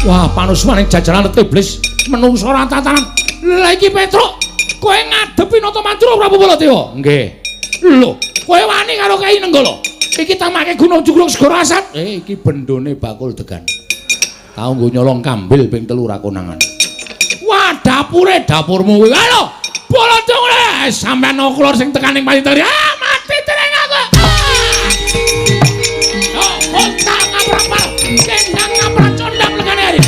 Wah, panusmaning jajaran iblis menungso ora tatanan. Lah iki Petruk, kowe ngadepi Nata Mantura Prabu Baladewa? Nggih. Lho, kowe wani karo Kyai Nenggala? Iki tamake Gunung Jugruk Segara Asat. Iki bendone bakul degan. Tau nggo nyolong kambil ping 3 ra konangan. Wah, dapure dapurmu kuwi. Halo, Baladewa, sampean oklor sing tekaning Payitari. Ah, mati dereng aku. Oh, kontak ngapral, kendang ngapral condang legane hari.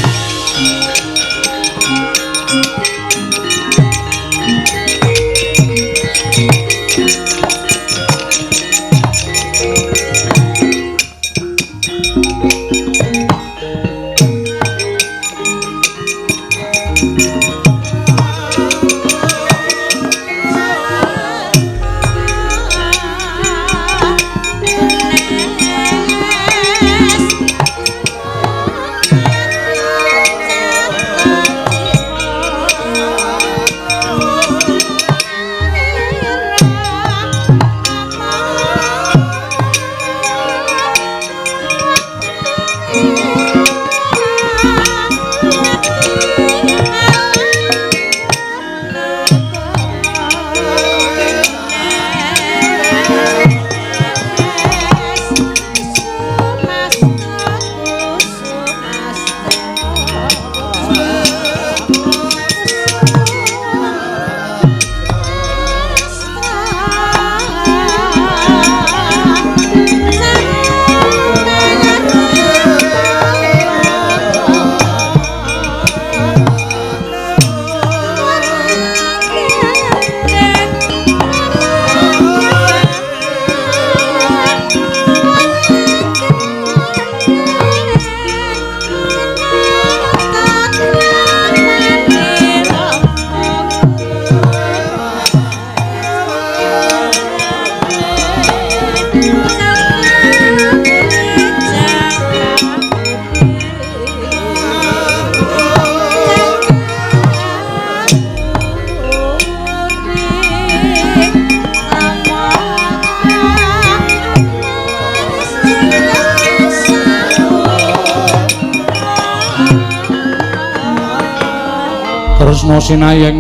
Tresna sinayeng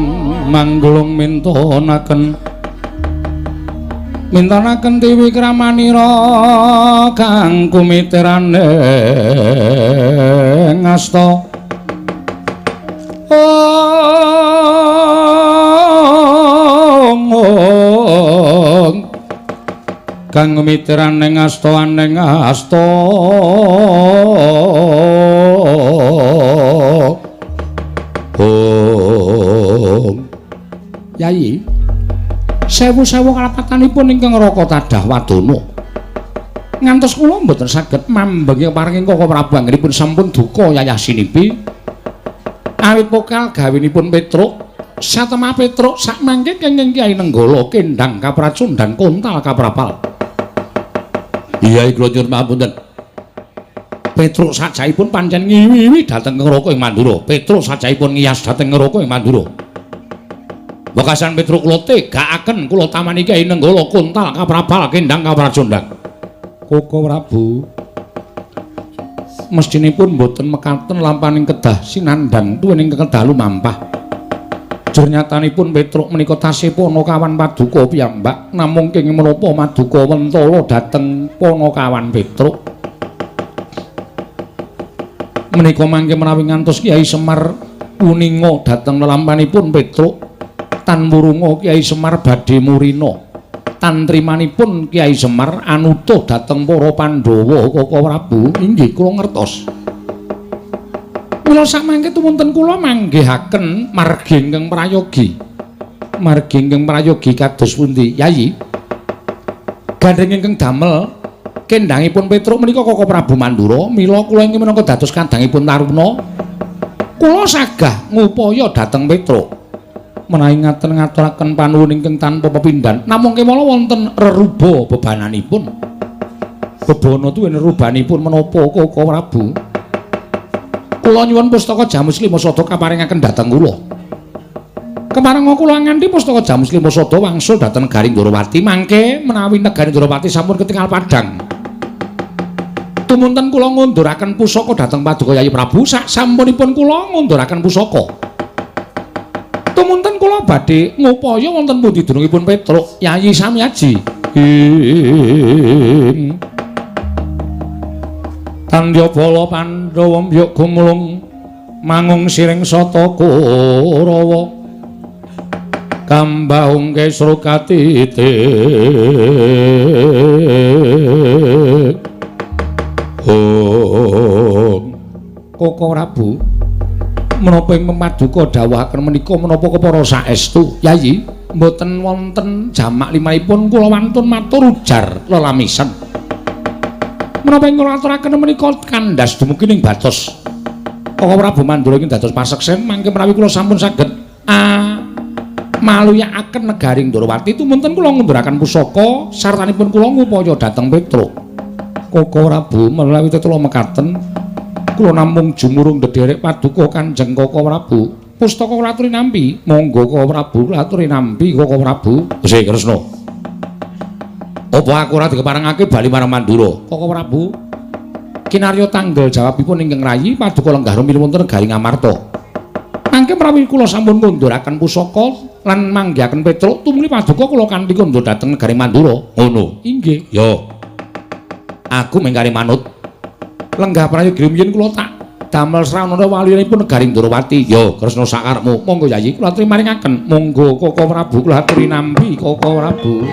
manggulung mintonaken tiwi kramanira kang kumiteraning ngasta kang kumiteraning ngasta aning ngasta Yai, sewu-sewu kalapatanipun ingkang Raka Tadah Wadana. Ngantos kula mboten saged mambengi paring Koko Prabu anggenipun sampun duka yayah sinipi. Awit pokal gawinipun Petruk, satemah Petruk sak mangke kenging Kyai Nenggala kendhang kapracun dan kontal kaprapal. Yai kula nyuwun pamunten. Petruk sajaipun pancen ngiwi-iwi dhateng Ngraka ing Mandura. Petruk sajaipun ngiyas dhateng Ngraka ing Mandura. Wekasan Petruk kula tegakaken kula tamani Kyai Nenggala kontal kaprapal kendhang kapracondang. Koko Prabu mestinipun boten mekaten lampaning kedah sinandhang tuwuning kedah lumampah. Jur nyatanipun Petruk menika tasih Panakawan Paduka piyambak namung kenging menapa Maduka Wentala dhateng Panakawan Petruk. Menika mangke menawi ngantos Kyai Semar uninga dhateng lelampanipun Petruk tan murunga Kyai Semar badhe murina tan trimanipun Kyai Semar anutuh dhateng para Pandhawa Koko Prabu inggih kula ngertos. Mila samangke tumunten kula manggihaken margi ingkang prayogi. Margi ingkang prayogi kados pundi Yai? Gandeng ingkang damel kendhangipun Petruk menika Koko Prabu Mandura, mila kula ingkang minangka dados kadangipun Taruna. Kula sagah ngupaya dhateng Petruk. Menawi ngaten ngaturaken panuwun ingkang tanpa pepindhan namung kemala wonten reruba bebananipun. Bebana tuwin rerubanipun menapa Koko Prabu? Kula nyuwun pustaka Jamus Lima Sada kaparingaken dhateng kula. Kemareng kula nganthi pustaka Jamus Lima Sada wangsul dhateng negari Ndrawati mangke menawi negari Ndrawati sampun ketingal padhang. Tumunten kula ngunduraken pusaka dhateng Paduka Yayi Prabu sak sampunipun kula ngunduraken pusaka. Tumunten kula badhe ngupaya wonten pundi dunungipun Petruk Yayi Samyaji. Tandya bala Pandhawa mbyuk gumulung mangung siring sata Kurawa kambahung kesrukatite Koko Prabu menapa ing Paduka dawuhaken menika menapa kepara saestu Yayi mboten wonten jamak limanipun kula wantun matur ujar lelamisan menapa ing kula aturaken menika kandhas dumugi ing batos Koko Prabu Mandura ing dados paseksen mangke menawi kula sampun saged maluyakaken negaring Ndorowati tumunten kula ngunduraken pusaka sartanipun kula ngupaya dhateng Petruk Koko Prabu menawi tetula mekaten kula namung jumurung ndederek Paduka Kanjeng Koko Prabu pustaka kula aturi nampi monggo Koko Prabu kula aturi nampi Koko Prabu Sih Kresna apa aku ora dikeparengake bali marang Mandura Koko Prabu kinarya tanggal jawabipun ingkang rayi Paduka lenggah rumiyin wonten negari Ngamarta mangke menawi kula sampun ngunduraken pusaka lan manggihaken Petruk tumuli Paduka kula kanthi kandha dhateng negari Mandura ngono inggih ya aku mengkari manut lenggah prayogi rumiyin kula tak damel srawana waliyipun negari Ndorowati ya Kresna sakarepmu monggo Yayi kula aturi maringaken monggo Koko Prabu kula aturi nampi Koko Prabu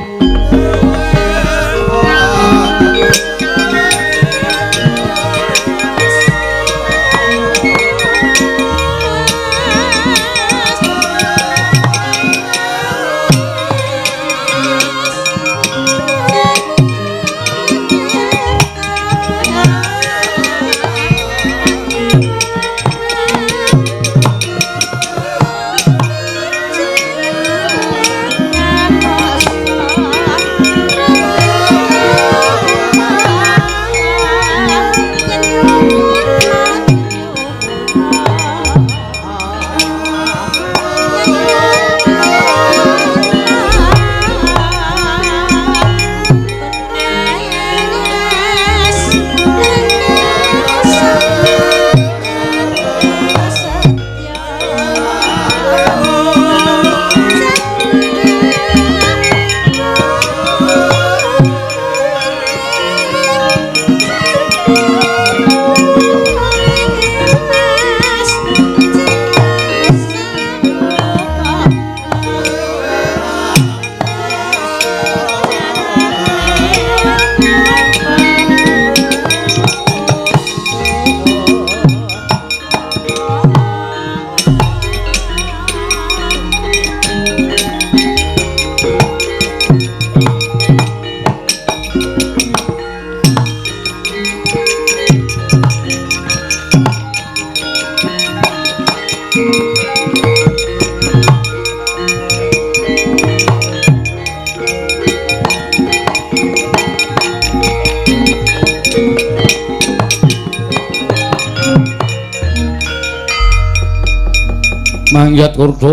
Mangyat kurdo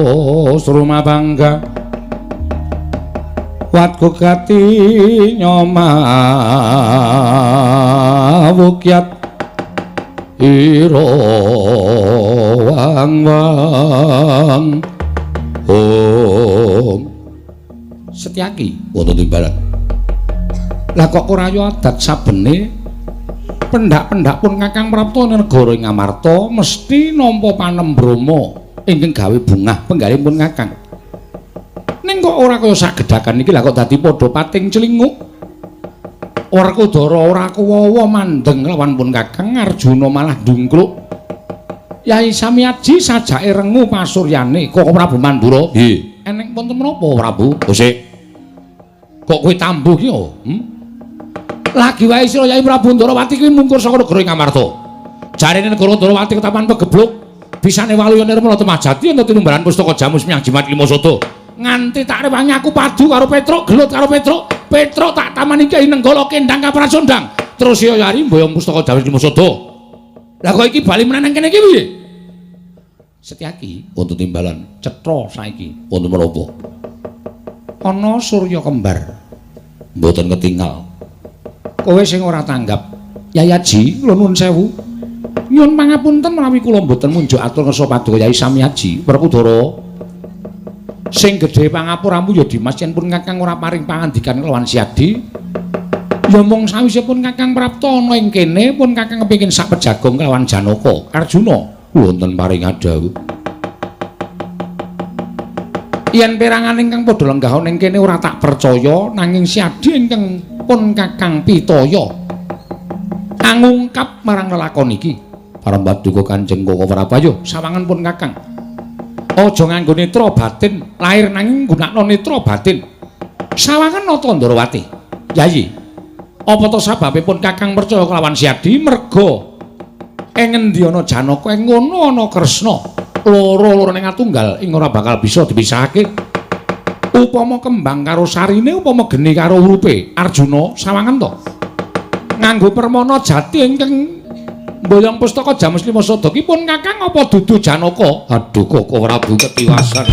suruma bangga Watku kati nyoma wukyat iro wang wang om Setyaki wonten timbalan lah kok ora yo adat sabene pendak-pendak pun Kakang Prapta negara ing Ngamarta mesti nampa panembrama ingkang gawe bungah penggalipun Kakang. Ning kok ora kaya sagedakan iki lah kok dadi padha pating celinguk. Ora Kudara ora kuwawa mandeng lawan pun Kakang Arjuna malah ndungkluk. Yai Samyaji sajake rengu pasuryane Koko Prabu Mandura. Nggih. Eneng wonten menapa Prabu? Sik. Kok kowe tambuh ki yo? Lagi wae sira Yai Prabu Ndorowati kuwi mungkur saka negara Ngamarta. Jarene negara Ndorowati ketapan pegebluk bisane waluya nirmala temajati ana tinumbaran pustaka jamus miang jimat lima soto nganti tak rewangi aku padu karo Petruk gelut karo Petruk tak tamani Kyai Nenggala kendang kaprasondang terus ya yari mboyong pustaka jamus lima soto lah kok iki bali meneh nang kene iki piye Setyaki wonten timbalan cetha saiki wonten menapa ana Surya kembar mboten ketingal kowe sing ora tanggap Yayaji, kula nuwun sewu. Nyuwun pangapunten menawi kula mboten munjuk atur ngersa paduka Yai Samiyaji Werkudara. Sing gedhe pangapuramu ya Dimas yen pun Kakang ora paring pangandikan kelawan Siadi. Ya mung sawise pun Kakang prapta ana ing kene pun Kakang kepengin sak pejagong kelawan Janaka. Arjuna wonten paring adhawu. Yen perangan ingkang padha lenggah ning kene ora tak percaya nanging Siadi ingkang pun Kakang pitaya angungkap marang lelakon iki. Parambaduka Kanjeng Koko Prabayo sawangan pun Kakang. Aja nganggo netra batin, lahir nanging nggunakno netra batin. Sawangan nata Ndrawati. Yayi, apa to sababipun Kakang percaya kelawan Siadi merga ing endi ana Janaka ing ngono ana Kresna. Loro-loro ning atunggal ing ora bakal bisa dipisahake. Upama kembang karo sarine, upama geni karo urupe. Arjuna sawangan to. Nganggo permana jati ingkang mboyong pustaka Jamus Lima Sada ki pun Kakang apa dudu Janaka? Aduh Koko Prabu ketiwasan.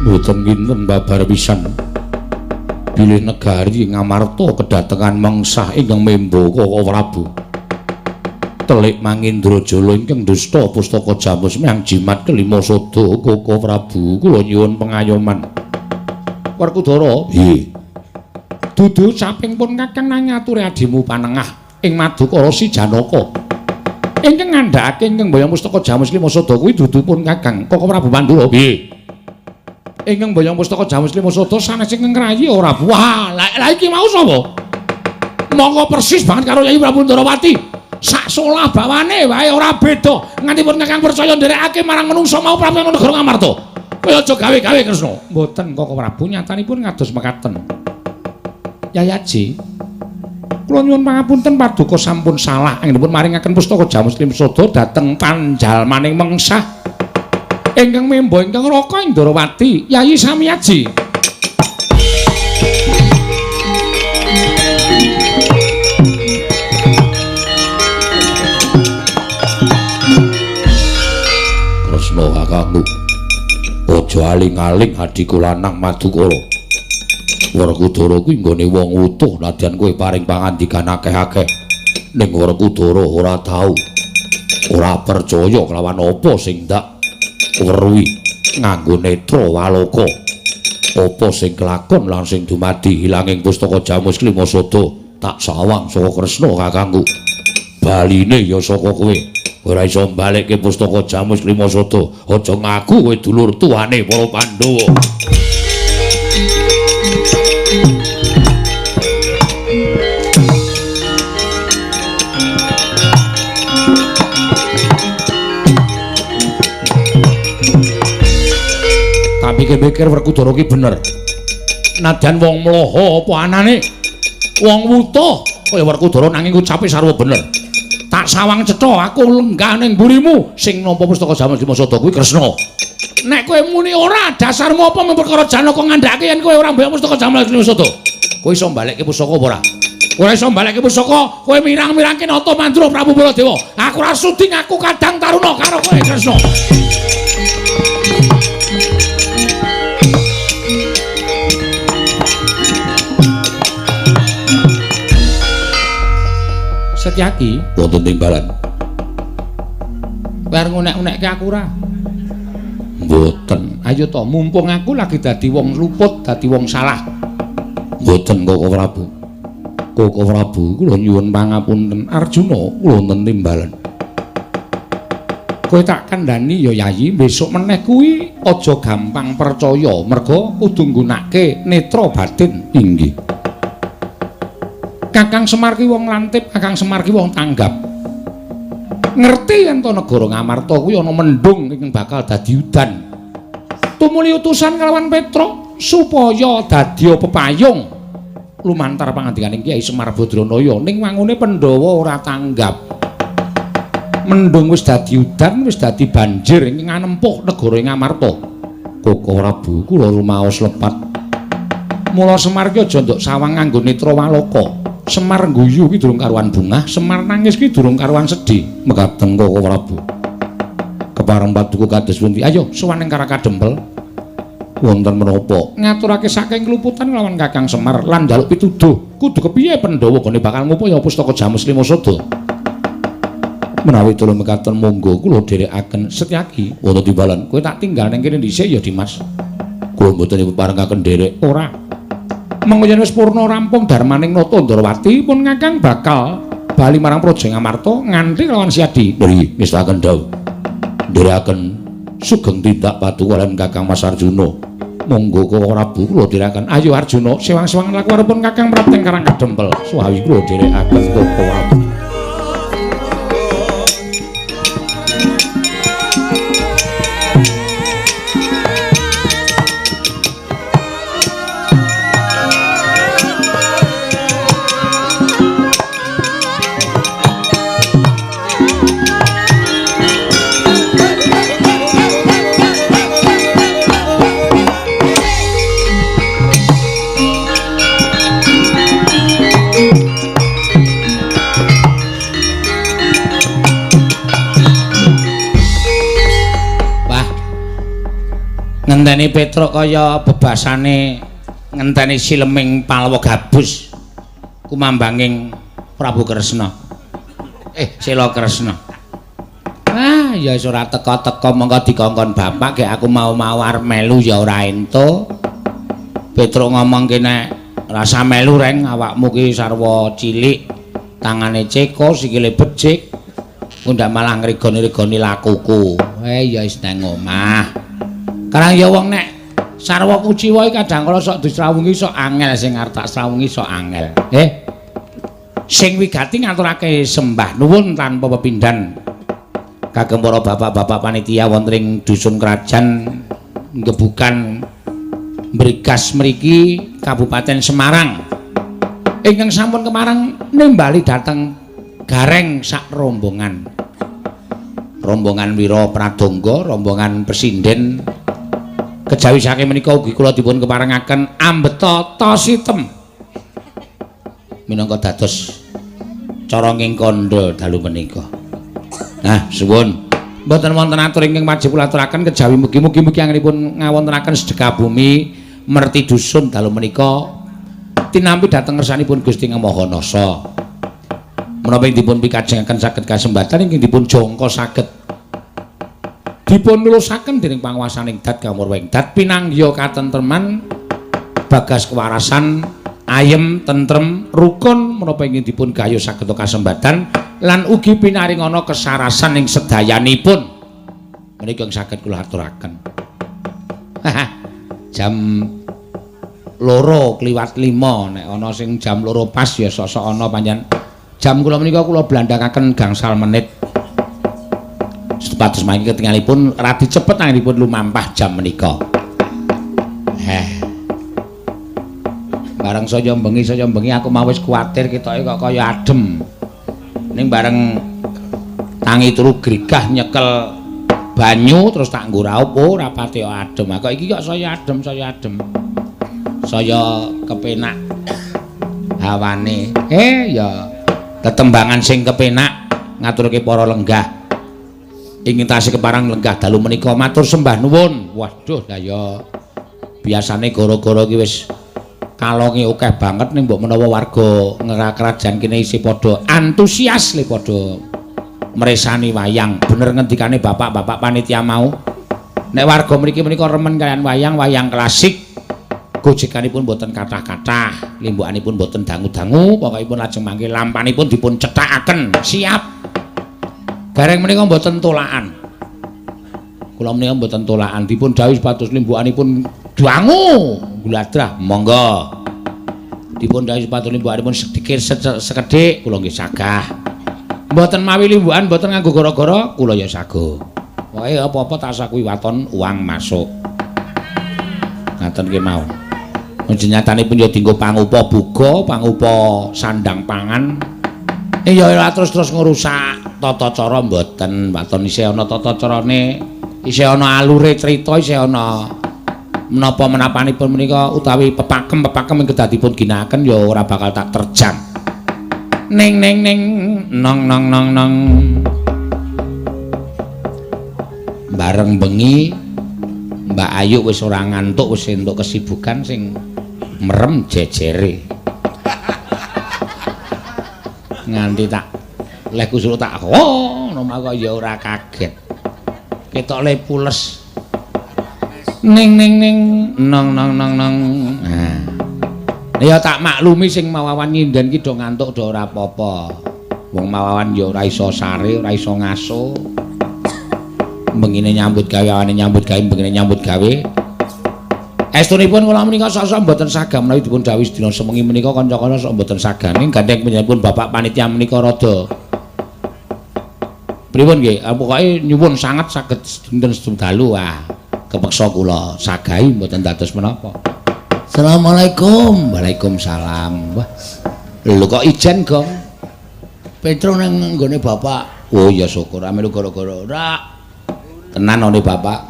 Mboten kinten babar pisan. Bilih negari Ngamarta kedatengan mengsah ingkang membo Koko Prabu. Telik Mangindrajala ingkang dusta pustaka Jamus Miang Jimat kelima Sada Koko Prabu kula nyuwun pengayoman. Werkudara, nggih. Dudu saping pun Kakang nang ngaturi adimu panengah ing Madukara Si Janaka. Ingkang ngandhakake ingkang mboyong pustaka Jamus Lima Sada kuwi dudu pun Kakang Koko Prabu Pandura. Nggih. Ingkang mboyong pustaka Jamus Lima Sada sanes ingkang rayi ora. Wah, la iki mau sapa? Monggo persis banget karo Yai Prabu Ndrawati. Sak solah bawane wae ora beda. Nganti pun Kakang percaya nderekake marang menungsa mau Prabu Negara Ngamarta. Kaya aja gawe-gawe Kresna. Mboten Koko Prabu nyatanipun kados mekaten. Yayaji, kula nyuwun pangapunten paduka sampun salah anggenipun maringaken pustaka Jamus Lima Sada dhateng panjalmaning mengsah ingkang membo ingkang Raka Indrawati Yayi Samiyaji. Kresna kakangku, aja aling-aling adiku lanang Madukara. Werkudara kuwi nggone wong utuh nadyan kowe paring pangandikan akeh-akeh. Ning Werkudara ora tau ora percaya kelawan apa sing ndak weruhi nganggo netra waloka. Apa sing kelakon lan sing dumadi ilanging pustaka Jamus Lima Sada tak sawang saka Kresna kakangku. Baline ya saka kowe. Ora iso mbalekke pustaka Jamus Lima Sada. Aja ngaku kowe dulur tuane para Pandhawa. Mikir-mikir Werkudara ki bener. Nadyan wong mlaha apa anane? Wong wutuh kaya Werkudara nanging ucape sarwa bener. Tak sawang cetha aku lenggah ning mburimu sing nampa pustaka Jamus Lima Sada kuwi Kresna. Nek kowe muni ora dasarmu apa mung perkara Janaka ngandhakake yen kowe ora mbayar pustaka Jamus Lima Sada. Kowe iso mbalekke pustaka apa ora? Ora iso mbalekke pustaka, kowe mirang-mirangke nata mandura Prabu Baladewa. Aku ora sudi ngaku kadang taruna karo kowe Kresna. Setyaki wonten timbalan. Kowe arep ngunek-unekke aku ora? Mboten. Ayo to, mumpung aku lagi dadi wong luput, dadi wong salah. Mboten Koko Prabu. Koko Prabu kula nyuwun pangapunten. Arjuna kula wonten timbalan. Kowe tak kandhani ya Yayi, besok meneh kuwi aja gampang percaya, merga kudu nggunakake netra batin. Inggih. Kakang Semar ki wong lantip, Kakang Semar ki wong tanggap. Ngerti yen to negara Ngamarta kuwi ana mendung ingkang bakal dadi udan. Tumuli utusan kalawan Petra supaya dadi pepayung lumantar pangandikaning Kyai Semar Badranaya ning wangune Pandhawa ora tanggap. Mendung wis dadi udan, wis dadi banjir ing nganempuh negara Ngamarta. Koko Prabu kula rumaos lepat. Mula Semar ki aja nduk sawang nganggo netra waloka. Semar guyu ki durung karuan bungah, Semar nangis ki durung karuan sedih. Mekaten Koko Prabu. Kepareng paduka kados pundi? Ayo sowan ing Karaka Dempel. Wonten menapa? Ngaturake saking kluputan lawan Kakang Semar lan njaluk pituduh. Kudu kepiye Pandhawa gone bakal ngupaya pustaka Jamus Lima Sada. Menawi tulung mekaten monggo kula dherekaken Setyaki wonten timbalan. Kowe tak tinggal ning kene dhisik ya Dimas. Kula mboten parengaken nderek ora. Mengko yen wis purna rampung darmaning Nata Ndrawati pun Kakang bakal bali marang Praja Ngamarta nganti lawan Siadi. Nggih, ngestaken dawuh. Nderekaken sugeng tindak paduka lan Kakang Mas Arjuna. Monggo Koko Prabu kula dherekaken. Ayo Arjuna, sewang-sewang laku arepun Kakang Prapteng Karang Kadempel. Suwawi kula dherekaken Koko Prabu. Ngenteni Petruk kaya bebasane ngenteni Sileming Palwa Gabus kumambanging Prabu Kresna. Sela Kresna. Ya wis ora teka-teka mengko dikongkon bapak gek aku mau-mau arep melu ya ora ento. Petruk ngomong kene rasa melu reng awakmu ki sarwa cilik, tangane ceko, sikile becik. Ndak malah ngregoni-regoni lakuku. Ya wis nang omah. Karang ya wong nek sarwa kuciwa iki kadang kala sok disrawungi sok angel sing arep tak srawungi sok angel. Sing wigati ngaturake sembah nuwun tanpa pepindhan kagem para bapak-bapak panitia wonten ing dusun krajan Gebukan Mrigas mriki Kabupaten Semarang. Ingkang sampun kemareng nimbali dhateng gareng sak rombongan. Rombongan Wira Pradangga, rombongan Presinden. Kejawi saking menika ugi kula dipun keparengaken ambeta Tositem minangka dados cara ngingkanda dalu menika. Nah, suwun. Mboten wonten atur ingkang wajib kula aturaken kejawi mugi-mugi anggenipun ngawontenaken sedekah bumi merti dusun dalu menika tinampi dhateng ngersanipun Gusti Maha Nasa. Menapa ing dipun pikajengaken saged kasembatan ingkang dipun jangka saged dipun lulusaken dening panguwasaning Dat Kamurweng Dat pinanggya katentreman bagas kewarasan ayem tentrem rukun menapa ingin dipun gayuh saged kasembatan lan ugi pinaringana kesarasan ing sedayanipun menika saged kula aturaken. Jam 2:05 nek ana sing jam 2 pas ya sok-sok ana panjenengan. Jam kula menika kula blandhangaken gangsal menit. Sepatus mangke ketingalipun radi cepet anggenipun lumampah jam menika. Bareng saya bengi aku mau wis kuwatir ketoke kok kaya adem. Ning bareng tangi turu grigah nyekel banyu terus tak nggo raup ora pati adem. Kok iki kok saya adem. Saya kepenak hawane. Ya tetembangan sing kepenak ngaturke para lenggah. Ingin tasih keparang lenggah dalu menika matur sembah nuwun. Waduh lah ya biasane gara-gara ki wis kalonge akeh banget ning mbok menawa warga kerajaan kene isih padha antusias le padha mresani wayang. Bener ngendikane bapak-bapak panitia mau. Nek warga mriki menika remen kalian wayang klasik. Gojekanipun boten kathah-kathah, limbukanipun boten dangu-dangu, pokokipun lajeng mangke lampanipun dipun cethakaken. Siap. Gareng menika mboten tolakan. Kula menika mboten tolakan, dipun dawuh sepatus limbukanipun dangu guladrah, monggo. Dipun dawuh sepatus limbukanipun sedikit sekedhik, kula nggih sagah. Mboten mawi limbukan, mboten nganggo gara-gara, kula ya sago. Pokoke apa-apa tak sakuwi waton uang masuk. Ngaten ki mau. Jenyatanipun ya dienggo pangupa buga, pangupa sandang pangan. Ya ora terus ngrusak tata cara mboten, waton isih ana tata carane, isih ana alure crita, isih ana menapa-menapanipun menika utawi pepakem-pepakem ingkang kedadipun ginakaken ya ora bakal tak terjang. ning nong bareng bengi Mbak Ayu wis ora ngantuk wis entuk kesibukan sing merem jejere nganti tak leh kusuk tak ngono kok ya ora kaget ketok le pules ning nong nah ya tak maklumi sing mawawan nyinden ki do ngantuk do ora apa-apa wong mawawan ya ora iso sare ora iso ngaso bengine nyambut gawe awane nyambut gawe bengine nyambut gawe estunipun kula menika sasa mboten sagam menawi dipun dawuh sedina semengi menika kanca-kanca sok mboten sagane gandeng panjenenganipun Bapak panitia menika rada pripun nggih pokoke nyuwun sanget saged dinten dalu kepeksa kula sagahi mboten dados menapa. Assalamualaikum. Waalaikumsalam. Wah. Lho kok ijen, Gong? Petro nang nggone Bapak. Oh ya syukur amelu gara-gara ora tenan one Bapak.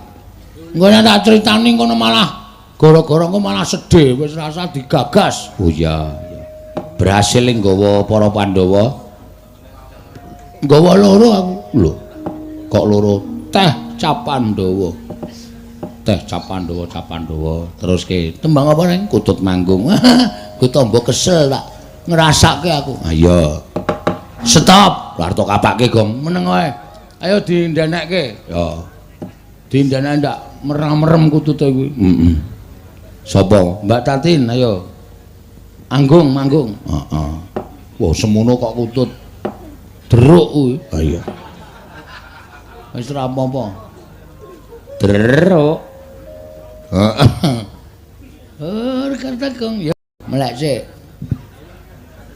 Nggone tak critani kono malah gara-gara engko malah sedih wis rasa digagas. Oh iya. Berhasil nggawa para Pandhawa. Nggawa loro aku. Lho. Kok loro? Teh Cap Pandhawa. Teh Cap Pandhawa terus ke tembang apa neng kutut manggung ku tombo kesel tak ngerasake aku ayo stop larto kapake Gong meneng wae ayo dindenekke ya dindenek ndak merem kutute kuwi sapa Mbak Tatin ayo manggung heeh wah semono kok kutut deruk kuwi ayo wis ora apa-apa deruk oh, kata Gong ya melek sik.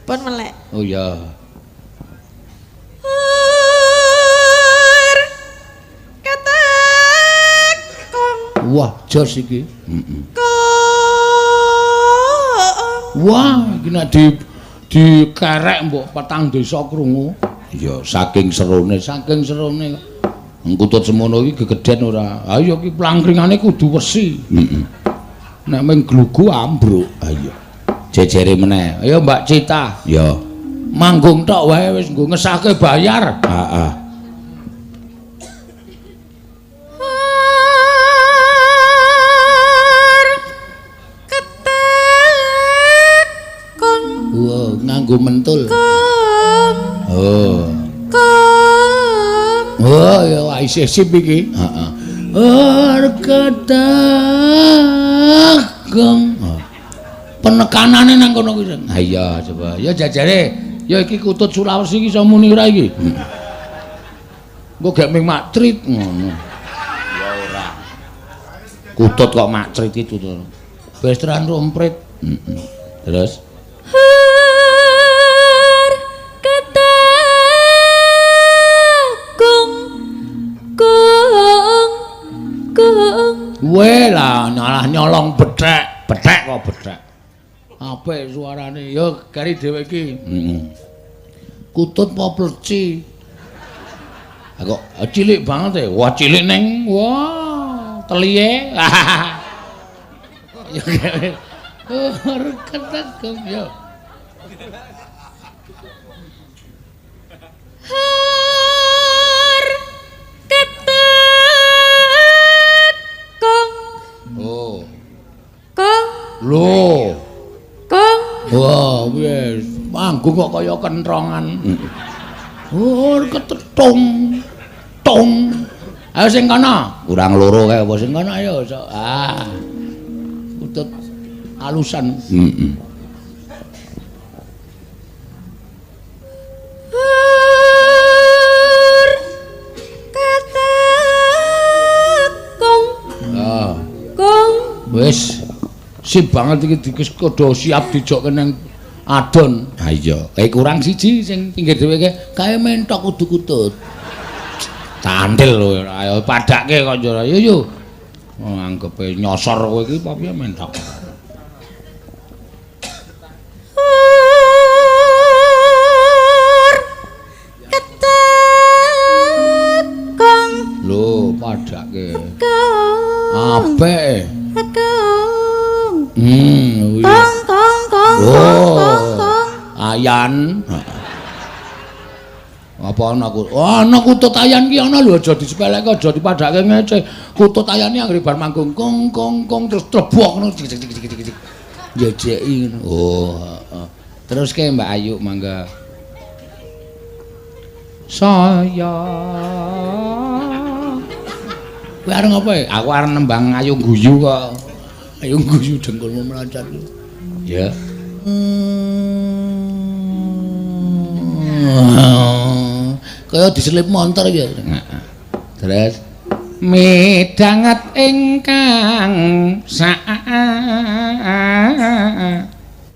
Pun melek. Oh ya. Kata Gong. Wah, jos iki. Gong. Wah, iki nek dikerek mbok petang desa krungu. Ya saking serone. Ngkutut semono iki gegeden ora. Ayo iki plangkringane kudu wesi. Nek mung glugu ambruk. Ayo. Jejere meneh. Ayo Mbak Cita. Ya. Manggung tok wae wis nggo ngesake bayar. Heeh. Wah, nganggo mentul. Oh. Oh ya isih sip iki. Heeh. Arkadagong. Penekanane nang kono kuwi. Ha iya coba. Ya jajare ya iki kutut Sulawesi iki iso muni ora iki. Engko gek ming maktrit ngono. Ya ora. Kutut kok maktrit itu to. Bestran rompret. Terus Weh lah nyalah nyolong bethek kok bethek. Apik suarane ya gari dhewe iki. Kutut apa pleci? Kok cilik banget Wah cilik neng. Wah, teliye. Ya ketek ya. Oh. Kong. Lho. Kong. Wah, wis manggung kok kaya kentrongan. Oh, ketetung. Tung. Ayo sing kana. Kurang loro kae apa sing kana ayo. Utut alusan. Wis sip banget iki dikodo siap dijokke nang adon. Ha iya, kurang siji sing pinggir dhewe kae mentok kudu kutut. Tandil lho, ayo padake kok yo. Yo. Anggepe nyosor kowe iki apa piye mentok. Lho, padake. Apik. Kong. Oh. Ayan. Apa ana ku? Ana Kututayan ki ana lho, aja disepeleke, aja dipadhake ngece. Kututayan ki anggere bar manggung kong kong kong terus trebok ngono. Jejeki ngono. Oh, heeh. Terus ke Mbak Ayu mangga. Saya kowe arep apa ya? Aku arep nembang Ayu Guyu kok. Ayu Guyu dengkulmu melancat. Ya. Kaya diselip montor ya. Terus midanget ingkang sak